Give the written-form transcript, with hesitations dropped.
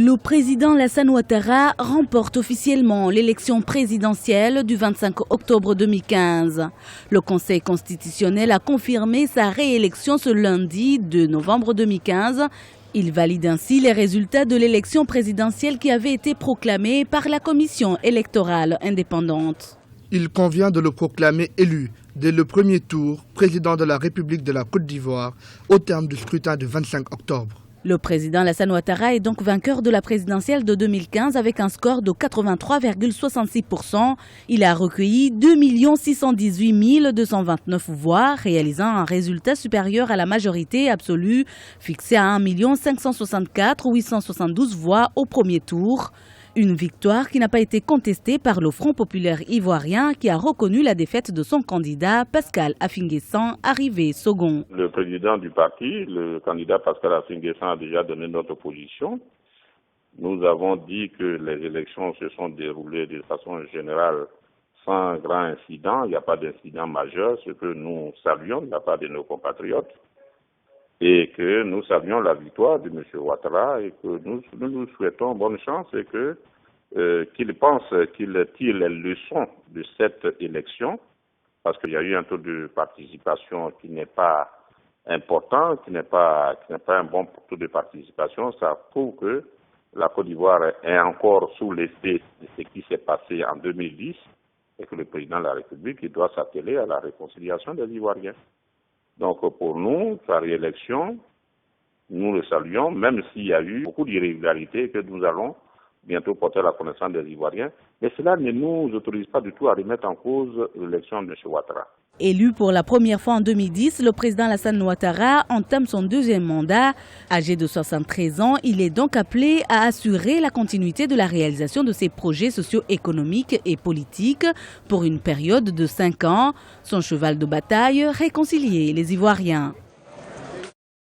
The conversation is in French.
Le président Alassane Ouattara remporte officiellement l'élection présidentielle du 25 octobre 2015. Le Conseil constitutionnel a confirmé sa réélection ce lundi 2 novembre 2015. Il valide ainsi les résultats de l'élection présidentielle qui avait été proclamée par la Commission électorale indépendante. Il convient de le proclamer élu dès le premier tour président de la République de la Côte d'Ivoire au terme du scrutin du 25 octobre. Le président Alassane Ouattara est donc vainqueur de la présidentielle de 2015 avec un score de 83,66%. Il a recueilli 2 618 229 voix, réalisant un résultat supérieur à la majorité absolue fixée à 1 564 872 voix au premier tour. Une victoire qui n'a pas été contestée par le Front populaire ivoirien qui a reconnu la défaite de son candidat Pascal Affi-N'Guessan, arrivé second. Le président du parti, le candidat Pascal Affi-N'Guessan, a déjà donné notre position. Nous avons dit que les élections se sont déroulées de façon générale sans grand incident. Il n'y a pas d'incident majeur, ce que nous saluons de la part de nos compatriotes. Et que nous savions la victoire de M. Ouattara et que nous souhaitons bonne chance et que qu'il pense qu'il tire les leçons de cette élection parce qu'il y a eu un taux de participation qui n'est pas important, qui n'est pas un bon taux de participation. Ça prouve que la Côte d'Ivoire est encore sous l'effet de ce qui s'est passé en 2010 et que le président de la République il doit s'atteler à la réconciliation des Ivoiriens. Donc pour nous, sa réélection, nous le saluons, même s'il y a eu beaucoup d'irrégularités que nous allons bientôt porter à la connaissance des Ivoiriens. Mais cela ne nous autorise pas du tout à remettre en cause l'élection de M. Ouattara. Élu pour la première fois en 2010, le président Alassane Ouattara entame son deuxième mandat. Âgé de 73 ans, il est donc appelé à assurer la continuité de la réalisation de ses projets socio-économiques et politiques pour une période de 5 ans. Son cheval de bataille, réconcilier les Ivoiriens.